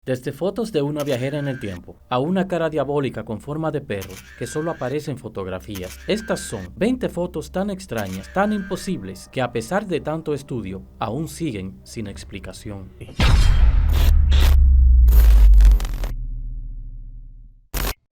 Desde fotos de una viajera en el tiempo a una cara diabólica con forma de perro que solo aparece en fotografías. Estas son 20 fotos tan extrañas, tan imposibles, que a pesar de tanto estudio, aún siguen sin explicación.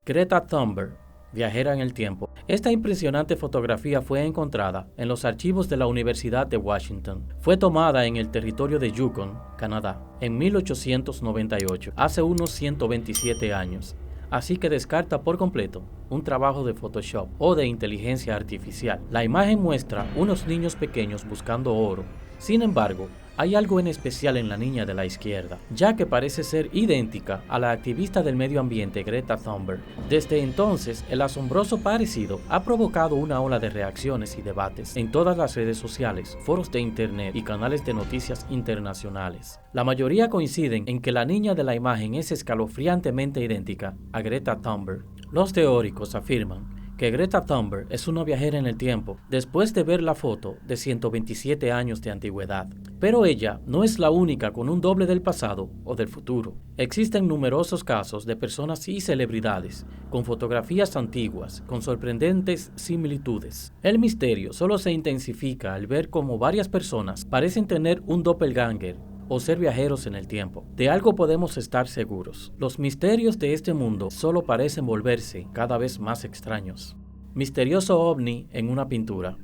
Greta Thunberg, viajera en el tiempo. Esta impresionante fotografía fue encontrada en los archivos de la Universidad de Washington. Fue tomada en el territorio de Yukon, Canadá, en 1898, hace unos 127 años. Así que descarta por completo un trabajo de Photoshop o de inteligencia artificial. La imagen muestra unos niños pequeños buscando oro. Sin embargo, hay algo en especial en la niña de la izquierda, ya que parece ser idéntica a la activista del medio ambiente Greta Thunberg. Desde entonces, el asombroso parecido ha provocado una ola de reacciones y debates en todas las redes sociales, foros de internet y canales de noticias internacionales. La mayoría coinciden en que la niña de la imagen es escalofriantemente idéntica a Greta Thunberg. Los teóricos afirman que Greta Thunberg es una viajera en el tiempo después de ver la foto de 127 años de antigüedad. Pero ella no es la única con un doble del pasado o del futuro. Existen numerosos casos de personas y celebridades con fotografías antiguas con sorprendentes similitudes. El misterio solo se intensifica al ver cómo varias personas parecen tener un doppelganger o ser viajeros en el tiempo. De algo podemos estar seguros: los misterios de este mundo solo parecen volverse cada vez más extraños. Misterioso ovni en una pintura.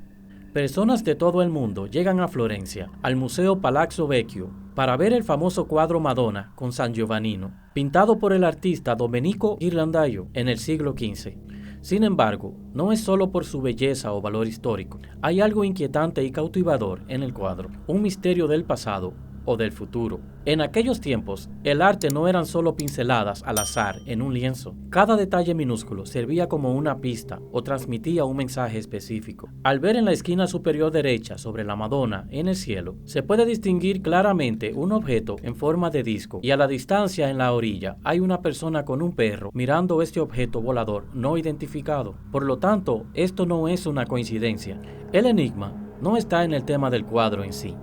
Personas de todo el mundo llegan a Florencia, al Museo Palazzo Vecchio, para ver el famoso cuadro Madonna con San Giovannino, pintado por el artista Domenico Ghirlandaio en el siglo XV. Sin embargo, no es solo por su belleza o valor histórico. Hay algo inquietante y cautivador en el cuadro, un misterio del pasado o del futuro. En aquellos tiempos, el arte no eran solo pinceladas al azar en un lienzo. Cada detalle minúsculo servía como una pista o transmitía un mensaje específico. Al ver en la esquina superior derecha sobre la Madonna en el cielo, se puede distinguir claramente un objeto en forma de disco, y a la distancia en la orilla hay una persona con un perro mirando este objeto volador no identificado. Por lo tanto, esto no es una coincidencia. El enigma no está en el tema del cuadro en sí,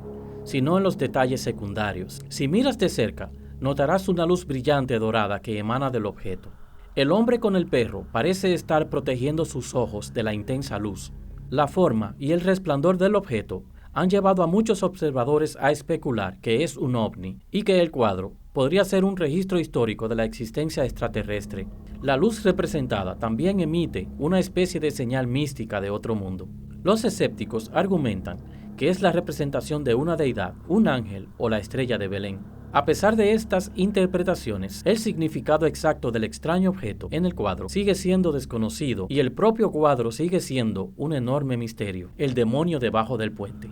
sino en los detalles secundarios. Si miras de cerca, notarás una luz brillante dorada que emana del objeto. El hombre con el perro parece estar protegiendo sus ojos de la intensa luz. La forma y el resplandor del objeto han llevado a muchos observadores a especular que es un ovni y que el cuadro podría ser un registro histórico de la existencia extraterrestre. La luz representada también emite una especie de señal mística de otro mundo. Los escépticos argumentan que es la representación de una deidad, un ángel o la estrella de Belén. A pesar de estas interpretaciones, el significado exacto del extraño objeto en el cuadro sigue siendo desconocido, y el propio cuadro sigue siendo un enorme misterio: el demonio debajo del puente.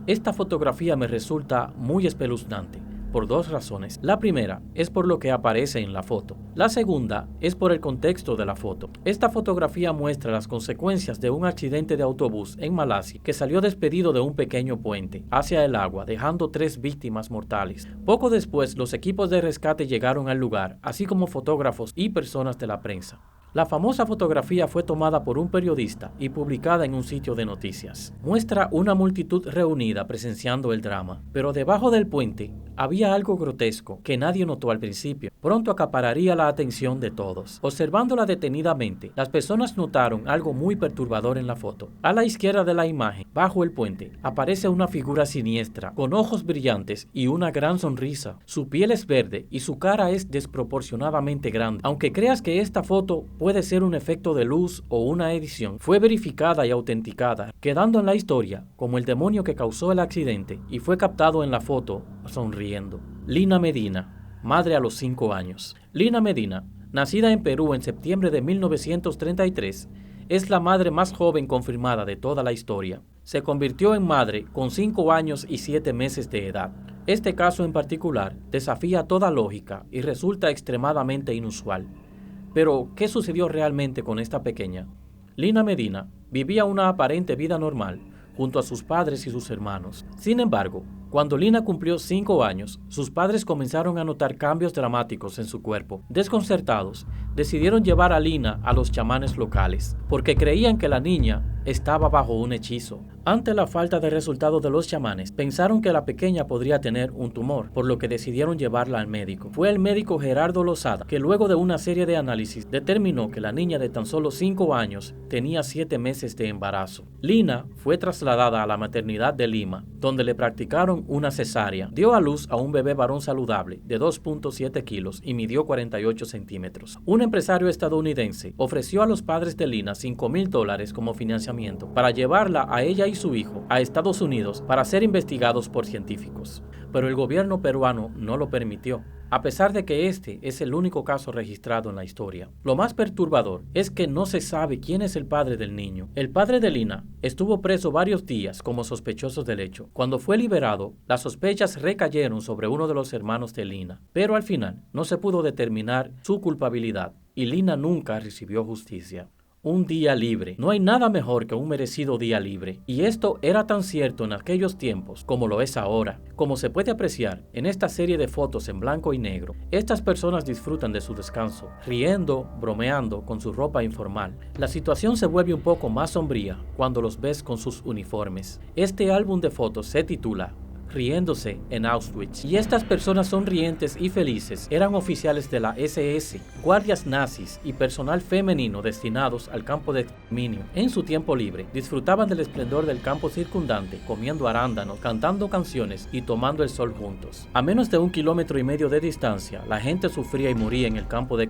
Esta fotografía me resulta muy espeluznante por dos razones. La primera es por lo que aparece en la foto. La segunda es por el contexto de la foto. Esta fotografía muestra las consecuencias de un accidente de autobús en Malasia que salió despedido de un pequeño puente hacia el agua, dejando 3 víctimas mortales. Poco después, los equipos de rescate llegaron al lugar, así como fotógrafos y personas de la prensa. La famosa fotografía fue tomada por un periodista y publicada en un sitio de noticias. Muestra una multitud reunida presenciando el drama, pero debajo del puente había algo grotesco que nadie notó al principio. Pronto acapararía la atención de todos. Observándola detenidamente, las personas notaron algo muy perturbador en la foto. A la izquierda de la imagen, bajo el puente, aparece una figura siniestra, con ojos brillantes y una gran sonrisa. Su piel es verde y su cara es desproporcionadamente grande. Aunque creas que esta foto puede ser un efecto de luz o una edición, fue verificada y autenticada, quedando en la historia como el demonio que causó el accidente, y fue captado en la foto sonriendo. Lina Medina, madre a los 5 años. Lina Medina, nacida en Perú en septiembre de 1933, es la madre más joven confirmada de toda la historia. Se convirtió en madre con 5 años y 7 meses de edad. Este caso en particular desafía toda lógica y resulta extremadamente inusual. Pero, ¿qué sucedió realmente con esta pequeña? Lina Medina vivía una aparente vida normal junto a sus padres y sus hermanos. Sin embargo, Cuando Lina cumplió 5 años, sus padres comenzaron a notar cambios dramáticos en su cuerpo. Desconcertados, decidieron llevar a Lina a los chamanes locales, porque creían que la niña estaba bajo un hechizo. Ante la falta de resultados de los chamanes, pensaron que la pequeña podría tener un tumor, por lo que decidieron llevarla al médico. Fue el médico Gerardo Lozada que luego de una serie de análisis determinó que la niña de tan solo 5 años tenía 7 meses de embarazo. Lina fue trasladada a la maternidad de Lima, donde le practicaron una cesárea. Dio a luz a un bebé varón saludable de 2.7 kilos y midió 48 centímetros. Un empresario estadounidense ofreció a los padres de Lina $5,000 como financiamiento para llevarla a ella y su hijo a Estados Unidos para ser investigados por científicos. Pero el gobierno peruano no lo permitió, a pesar de que este es el único caso registrado en la historia. Lo más perturbador es que no se sabe quién es el padre del niño. El padre de Lina estuvo preso varios días como sospechoso del hecho. Cuando fue liberado, las sospechas recayeron sobre uno de los hermanos de Lina, pero al final no se pudo determinar su culpabilidad y Lina nunca recibió justicia. Un día libre. No hay nada mejor que un merecido día libre. Y esto era tan cierto en aquellos tiempos como lo es ahora. Como se puede apreciar en esta serie de fotos en blanco y negro, estas personas disfrutan de su descanso, riendo, bromeando con su ropa informal. La situación se vuelve un poco más sombría cuando los ves con sus uniformes. Este álbum de fotos se titula Riéndose en Auschwitz. Y estas personas sonrientes y felices eran oficiales de la SS, guardias nazis y personal femenino destinados al campo de exterminio. En su tiempo libre, disfrutaban del esplendor del campo circundante, comiendo arándanos, cantando canciones y tomando el sol juntos. A menos de 1,5 kilómetros de distancia, la gente sufría y moría en el campo de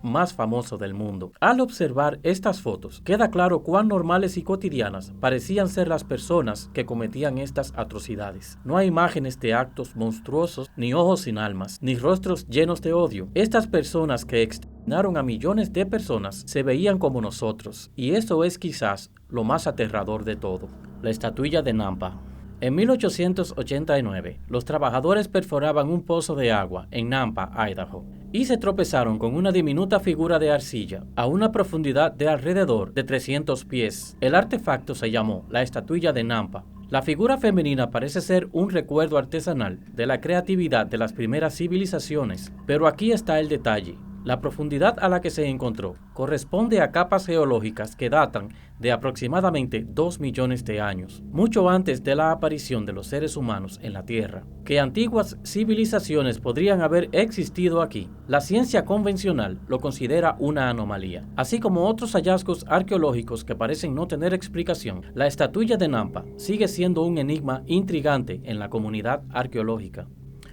más famoso del mundo. Al observar estas fotos, queda claro cuán normales y cotidianas parecían ser las personas que cometían estas atrocidades. No hay imágenes de actos monstruosos, ni ojos sin almas, ni rostros llenos de odio. Estas personas que exterminaron a millones de personas se veían como nosotros, y eso es quizás lo más aterrador de todo. La estatuilla de Nampa. En 1889, los trabajadores perforaban un pozo de agua en Nampa, Idaho, y se tropezaron con una diminuta figura de arcilla a una profundidad de alrededor de 300 pies. El artefacto se llamó la estatuilla de Nampa. La figura femenina parece ser un recuerdo artesanal de la creatividad de las primeras civilizaciones, pero aquí está el detalle. La profundidad a la que se encontró corresponde a capas geológicas que datan de aproximadamente 2 millones de años, mucho antes de la aparición de los seres humanos en la Tierra. Que antiguas civilizaciones podrían haber existido aquí, la ciencia convencional lo considera una anomalía. Así como otros hallazgos arqueológicos que parecen no tener explicación, la estatuilla de Nampa sigue siendo un enigma intrigante en la comunidad arqueológica.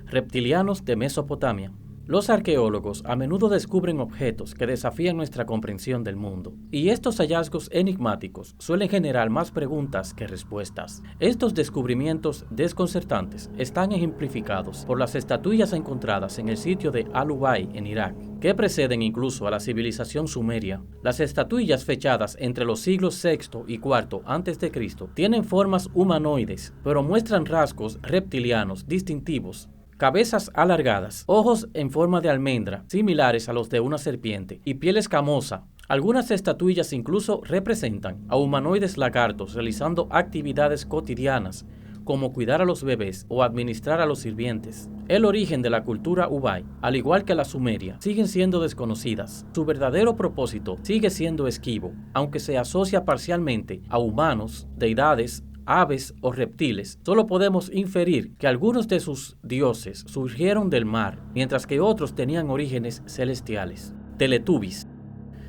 Reptilianos de Mesopotamia. Los arqueólogos a menudo descubren objetos que desafían nuestra comprensión del mundo, y estos hallazgos enigmáticos suelen generar más preguntas que respuestas. Estos descubrimientos desconcertantes están ejemplificados por las estatuillas encontradas en el sitio de Al-Ubay en Irak, que preceden incluso a la civilización sumeria. Las estatuillas fechadas entre los siglos VI y IV a.C. tienen formas humanoides, pero muestran rasgos reptilianos distintivos. Cabezas alargadas, ojos en forma de almendra, similares a los de una serpiente, y piel escamosa. Algunas estatuillas incluso representan a humanoides lagartos realizando actividades cotidianas, como cuidar a los bebés o administrar a los sirvientes. El origen de la cultura Ubay, al igual que la sumeria, siguen siendo desconocidas. Su verdadero propósito sigue siendo esquivo, aunque se asocia parcialmente a humanos, deidades, aves o reptiles. Solo podemos inferir que algunos de sus dioses surgieron del mar, mientras que otros tenían orígenes celestiales. Teletubbies.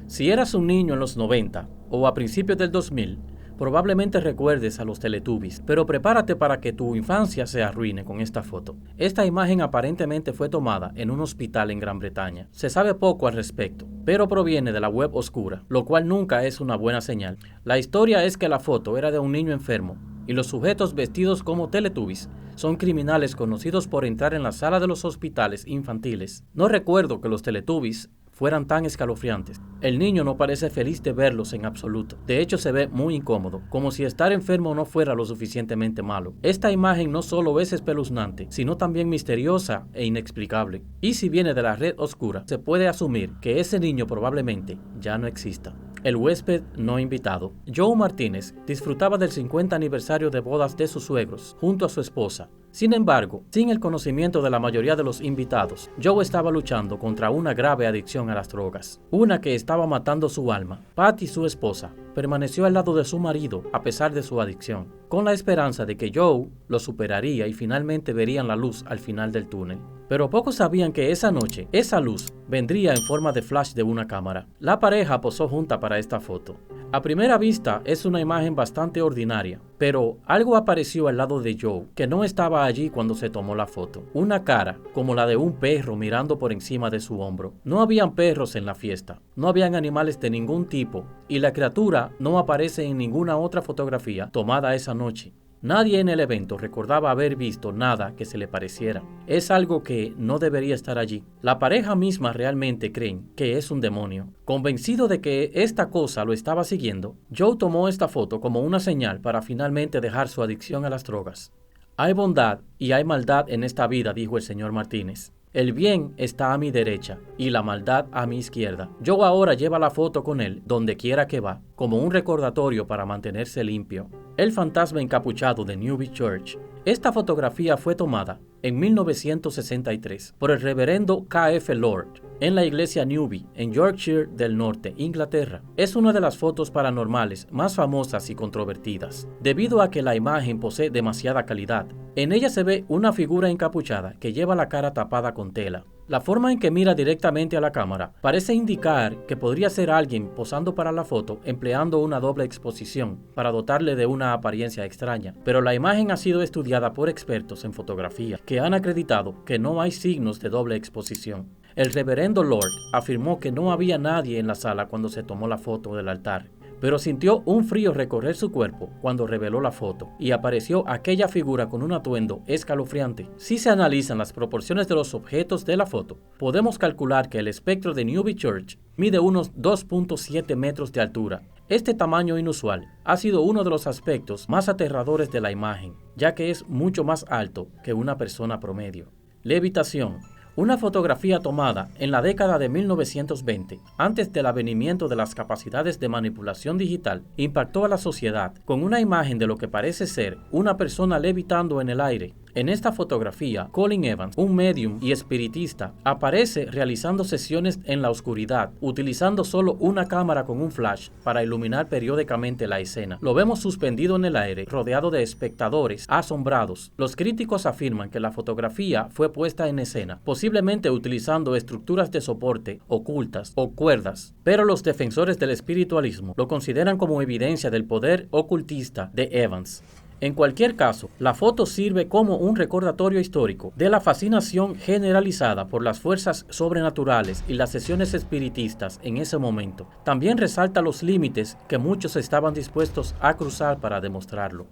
Si eras un niño en los 90 o a principios del 2000, probablemente recuerdes a los Teletubbies, pero prepárate para que tu infancia se arruine con esta foto. Esta imagen aparentemente fue tomada en un hospital en Gran Bretaña. Se sabe poco al respecto, pero proviene de la web oscura, lo cual nunca es una buena señal. La historia es que la foto era de un niño enfermo, y los sujetos vestidos como Teletubbies son criminales conocidos por entrar en la sala de los hospitales infantiles. No recuerdo que los Teletubbies fueran tan escalofriantes. El niño no parece feliz de verlos en absoluto. De hecho, se ve muy incómodo, como si estar enfermo no fuera lo suficientemente malo. Esta imagen no solo es espeluznante, sino también misteriosa e inexplicable. Y si viene de la red oscura, se puede asumir que ese niño probablemente ya no exista. El huésped no invitado. Joe Martínez disfrutaba del 50 aniversario de bodas de sus suegros junto a su esposa, Sin embargo, sin el conocimiento de la mayoría de los invitados, Joe estaba luchando contra una grave adicción a las drogas, una que estaba matando su alma. Patty, su esposa, permaneció al lado de su marido a pesar de su adicción, con la esperanza de que Joe lo superaría y finalmente verían la luz al final del túnel. Pero pocos sabían que esa noche, esa luz vendría en forma de flash de una cámara. La pareja posó junta para esta foto. A primera vista es una imagen bastante ordinaria, pero algo apareció al lado de Joe que no estaba allí cuando se tomó la foto. Una cara, como la de un perro mirando por encima de su hombro. No habían perros en la fiesta, no habían animales de ningún tipo, y la criatura no aparece en ninguna otra fotografía tomada esa noche. Nadie en el evento recordaba haber visto nada que se le pareciera. Es algo que no debería estar allí. La pareja misma realmente creen que es un demonio. Convencido de que esta cosa lo estaba siguiendo, Joe tomó esta foto como una señal para finalmente dejar su adicción a las drogas. Hay bondad y hay maldad en esta vida, dijo el señor Martínez. El bien está a mi derecha y la maldad a mi izquierda. Joe ahora lleva la foto con él donde quiera que va, como un recordatorio para mantenerse limpio. El fantasma encapuchado de Newby Church. Esta fotografía fue tomada en 1963 por el reverendo K.F. Lord en la iglesia Newby, en Yorkshire del Norte, Inglaterra. Es una de las fotos paranormales más famosas y controvertidas, debido a que la imagen posee demasiada calidad. En ella se ve una figura encapuchada que lleva la cara tapada con tela. La forma en que mira directamente a la cámara parece indicar que podría ser alguien posando para la foto empleando una doble exposición para dotarle de una apariencia extraña, pero la imagen ha sido estudiada por expertos en fotografía que han acreditado que no hay signos de doble exposición. El reverendo Lord afirmó que no había nadie en la sala cuando se tomó la foto del altar, pero sintió un frío recorrer su cuerpo cuando reveló la foto y apareció aquella figura con un atuendo escalofriante. Si se analizan las proporciones de los objetos de la foto, podemos calcular que el espectro de Newby Church mide unos 2.7 metros de altura. Este tamaño inusual ha sido uno de los aspectos más aterradores de la imagen, ya que es mucho más alto que una persona promedio. Levitación. Una fotografía tomada en la década de 1920, antes del avenimiento de las capacidades de manipulación digital, impactó a la sociedad con una imagen de lo que parece ser una persona levitando en el aire. En esta fotografía, Colin Evans, un médium y espiritista, aparece realizando sesiones en la oscuridad, utilizando solo una cámara con un flash para iluminar periódicamente la escena. Lo vemos suspendido en el aire, rodeado de espectadores asombrados. Los críticos afirman que la fotografía fue puesta en escena, posiblemente utilizando estructuras de soporte ocultas o cuerdas, pero los defensores del espiritualismo lo consideran como evidencia del poder ocultista de Evans. En cualquier caso, la foto sirve como un recordatorio histórico de la fascinación generalizada por las fuerzas sobrenaturales y las sesiones espiritistas en ese momento. También resalta los límites que muchos estaban dispuestos a cruzar para demostrarlo.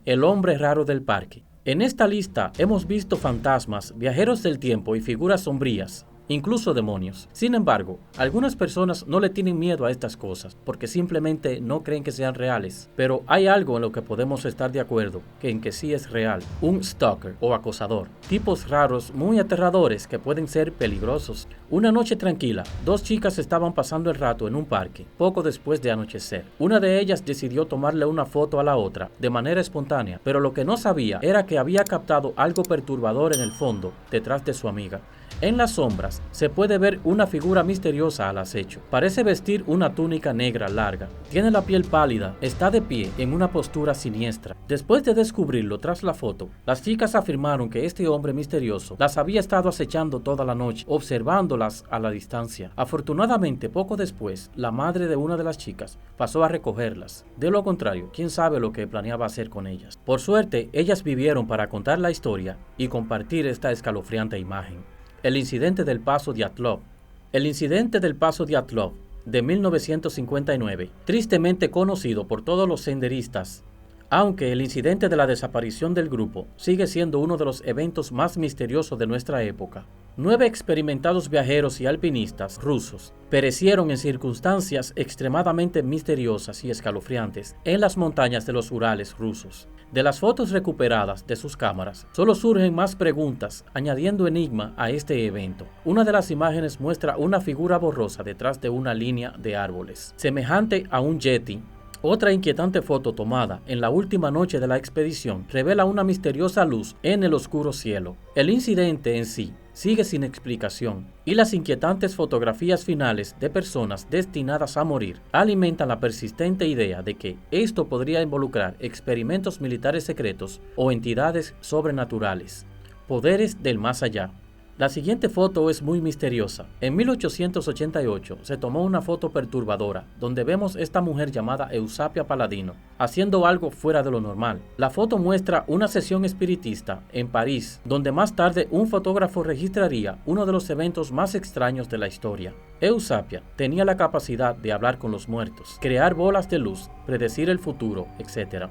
El hombre raro del parque. En esta lista hemos visto fantasmas, viajeros del tiempo y figuras sombrías, incluso demonios. Sin embargo, algunas personas no le tienen miedo a estas cosas porque simplemente no creen que sean reales. Pero hay algo en lo que podemos estar de acuerdo, en que sí es real: un stalker o acosador. Tipos raros muy aterradores que pueden ser peligrosos. Una noche tranquila, dos chicas estaban pasando el rato en un parque, poco después de anochecer. Una de ellas decidió tomarle una foto a la otra de manera espontánea, pero lo que no sabía era que había captado algo perturbador en el fondo, detrás de su amiga. En las sombras se puede ver una figura misteriosa al acecho. Parece vestir una túnica negra larga. Tiene la piel pálida, está de pie en una postura siniestra. Después de descubrirlo tras la foto, las chicas afirmaron que este hombre misterioso las había estado acechando toda la noche, observándolas a la distancia. Afortunadamente, poco después, la madre de una de las chicas pasó a recogerlas. De lo contrario, quién sabe lo que planeaba hacer con ellas. Por suerte, ellas vivieron para contar la historia y compartir esta escalofriante imagen. El incidente del Paso Dyatlov. El incidente del Paso Dyatlov de 1959, tristemente conocido por todos los senderistas, aunque el incidente de la desaparición del grupo sigue siendo uno de los eventos más misteriosos de nuestra época. 9 experimentados viajeros y alpinistas rusos perecieron en circunstancias extremadamente misteriosas y escalofriantes en las montañas de los Urales rusos. De las fotos recuperadas de sus cámaras, solo surgen más preguntas, añadiendo enigma a este evento. Una de las imágenes muestra una figura borrosa detrás de una línea de árboles, semejante a un yeti Otra inquietante foto tomada en la última noche de la expedición revela una misteriosa luz en el oscuro cielo. El incidente en sí sigue sin explicación, y las inquietantes fotografías finales de personas destinadas a morir alimentan la persistente idea de que esto podría involucrar experimentos militares secretos o entidades sobrenaturales, poderes del más allá. La siguiente foto es muy misteriosa. En 1888 se tomó una foto perturbadora donde vemos esta mujer llamada Eusapia Paladino haciendo algo fuera de lo normal. La foto muestra una sesión espiritista en París, donde más tarde un fotógrafo registraría uno de los eventos más extraños de la historia. Eusapia tenía la capacidad de hablar con los muertos, crear bolas de luz, predecir el futuro, etc.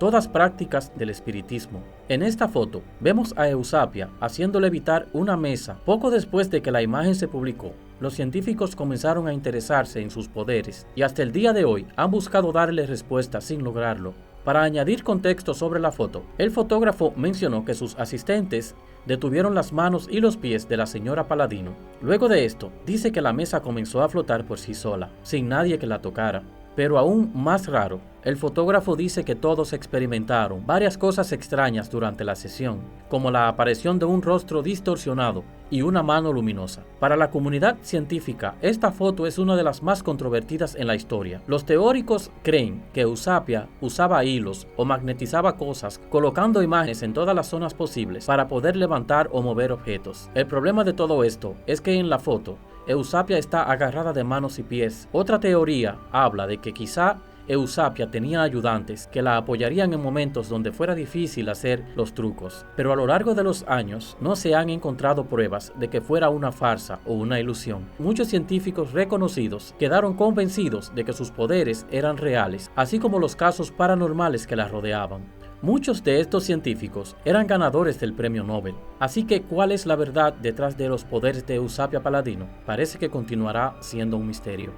Todas prácticas del espiritismo. En esta foto vemos a Eusapia haciendo levitar una mesa. Poco después de que la imagen se publicó, los científicos comenzaron a interesarse en sus poderes y hasta el día de hoy han buscado darle respuesta sin lograrlo. Para añadir contexto sobre la foto, el fotógrafo mencionó que sus asistentes detuvieron las manos y los pies de la señora Paladino. Luego de esto, dice que la mesa comenzó a flotar por sí sola, sin nadie que la tocara. Pero aún más raro, el fotógrafo dice que todos experimentaron varias cosas extrañas durante la sesión, como la aparición de un rostro distorsionado y una mano luminosa. Para la comunidad científica, esta foto es una de las más controvertidas en la historia. Los teóricos creen que Eusapia usaba hilos o magnetizaba cosas, colocando imágenes en todas las zonas posibles para poder levantar o mover objetos. El problema de todo esto es que en la foto, Eusapia está agarrada de manos y pies. Otra teoría habla de que quizá Eusapia tenía ayudantes que la apoyarían en momentos donde fuera difícil hacer los trucos, pero a lo largo de los años no se han encontrado pruebas de que fuera una farsa o una ilusión. Muchos científicos reconocidos quedaron convencidos de que sus poderes eran reales, así como los casos paranormales que la rodeaban. Muchos de estos científicos eran ganadores del premio Nobel, así que ¿cuál es la verdad detrás de los poderes de Eusapia Paladino? Parece que continuará siendo un misterio.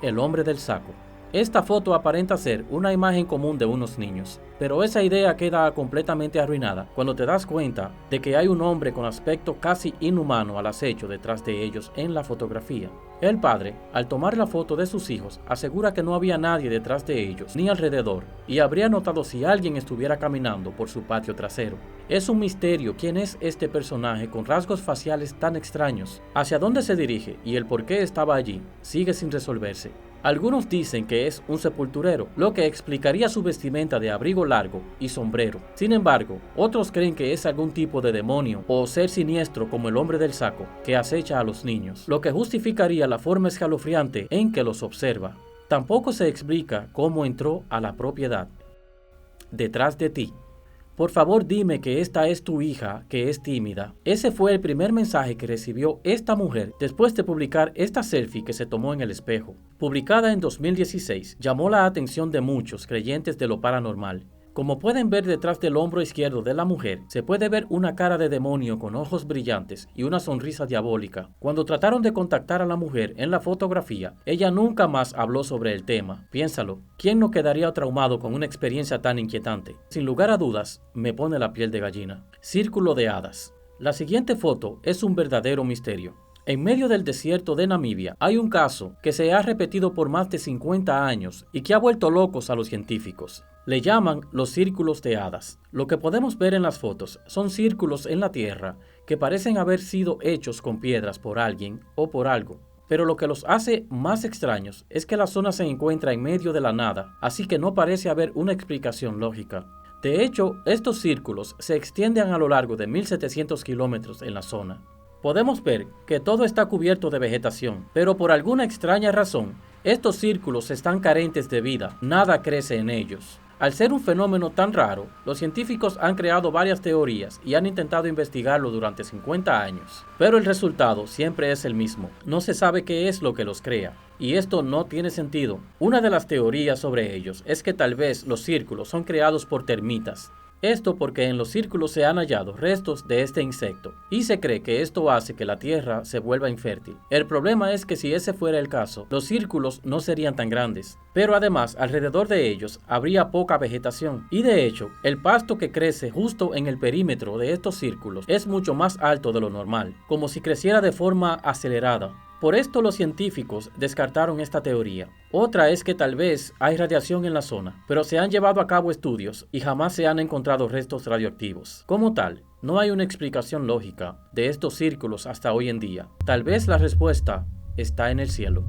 El hombre del saco. Esta foto aparenta ser una imagen común de unos niños, pero esa idea queda completamente arruinada cuando te das cuenta de que hay un hombre con aspecto casi inhumano al acecho detrás de ellos en la fotografía. El padre, al tomar la foto de sus hijos, asegura que no había nadie detrás de ellos ni alrededor y habría notado si alguien estuviera caminando por su patio trasero. Es un misterio quién es este personaje con rasgos faciales tan extraños, hacia dónde se dirige y el por qué estaba allí sigue sin resolverse. Algunos dicen que es un sepulturero, lo que explicaría su vestimenta de abrigo largo y sombrero. Sin embargo, otros creen que es algún tipo de demonio o ser siniestro como el hombre del saco que acecha a los niños, lo que justificaría la forma escalofriante en que los observa. Tampoco se explica cómo entró a la propiedad. Detrás de ti. Por favor dime que esta es tu hija, que es tímida. Ese fue el primer mensaje que recibió esta mujer después de publicar esta selfie que se tomó en el espejo. Publicada en 2016, llamó la atención de muchos creyentes de lo paranormal. Como pueden ver detrás del hombro izquierdo de la mujer, se puede ver una cara de demonio con ojos brillantes y una sonrisa diabólica. Cuando trataron de contactar a la mujer en la fotografía, ella nunca más habló sobre el tema. Piénsalo, ¿quién no quedaría traumado con una experiencia tan inquietante? Sin lugar a dudas, me pone la piel de gallina. Círculo de hadas. La siguiente foto es un verdadero misterio. En medio del desierto de Namibia hay un caso que se ha repetido por más de 50 años y que ha vuelto locos a los científicos. Le llaman los círculos de hadas. Lo que podemos ver en las fotos son círculos en la tierra que parecen haber sido hechos con piedras por alguien o por algo. Pero lo que los hace más extraños es que la zona se encuentra en medio de la nada, así que no parece haber una explicación lógica. De hecho, estos círculos se extienden a lo largo de 1700 kilómetros en la zona. Podemos ver que todo está cubierto de vegetación, pero por alguna extraña razón, estos círculos están carentes de vida, nada crece en ellos. Al ser un fenómeno tan raro, los científicos han creado varias teorías y han intentado investigarlo durante 50 años. Pero el resultado siempre es el mismo, no se sabe qué es lo que los crea. Y esto no tiene sentido. Una de las teorías sobre ellos es que tal vez los círculos son creados por termitas. Esto porque en los círculos se han hallado restos de este insecto, y se cree que esto hace que la tierra se vuelva infértil. El problema es que si ese fuera el caso, los círculos no serían tan grandes, pero además alrededor de ellos habría poca vegetación, y de hecho, el pasto que crece justo en el perímetro de estos círculos es mucho más alto de lo normal, como si creciera de forma acelerada. Por esto los científicos descartaron esta teoría. Otra es que tal vez hay radiación en la zona, pero se han llevado a cabo estudios y jamás se han encontrado restos radioactivos. Como tal, no hay una explicación lógica de estos círculos hasta hoy en día. Tal vez la respuesta está en el cielo.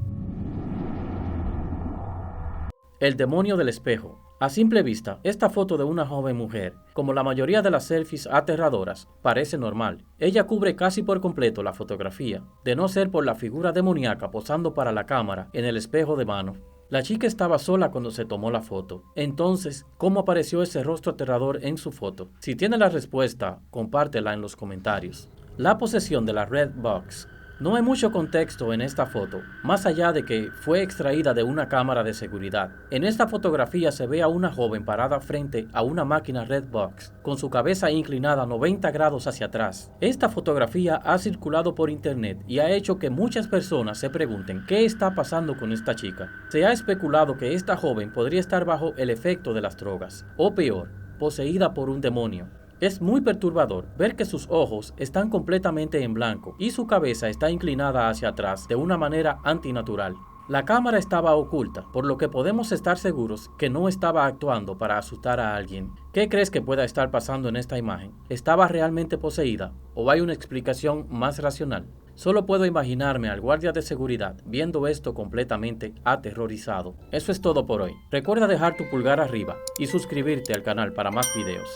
El demonio del espejo. A simple vista, esta foto de una joven mujer, como la mayoría de las selfies aterradoras, parece normal. Ella cubre casi por completo la fotografía, de no ser por la figura demoníaca posando para la cámara en el espejo de mano. La chica estaba sola cuando se tomó la foto. Entonces, ¿cómo apareció ese rostro aterrador en su foto? Si tiene la respuesta, compártela en los comentarios. La posesión de la Red Box. No hay mucho contexto en esta foto, más allá de que fue extraída de una cámara de seguridad. En esta fotografía se ve a una joven parada frente a una máquina Redbox, con su cabeza inclinada 90 grados hacia atrás. Esta fotografía ha circulado por internet y ha hecho que muchas personas se pregunten qué está pasando con esta chica. Se ha especulado que esta joven podría estar bajo el efecto de las drogas, o peor, poseída por un demonio. Es muy perturbador ver que sus ojos están completamente en blanco y su cabeza está inclinada hacia atrás de una manera antinatural. La cámara estaba oculta, por lo que podemos estar seguros que no estaba actuando para asustar a alguien. ¿Qué crees que pueda estar pasando en esta imagen? ¿Estaba realmente poseída o hay una explicación más racional? Solo puedo imaginarme al guardia de seguridad viendo esto completamente aterrorizado. Eso es todo por hoy. Recuerda dejar tu pulgar arriba y suscribirte al canal para más videos.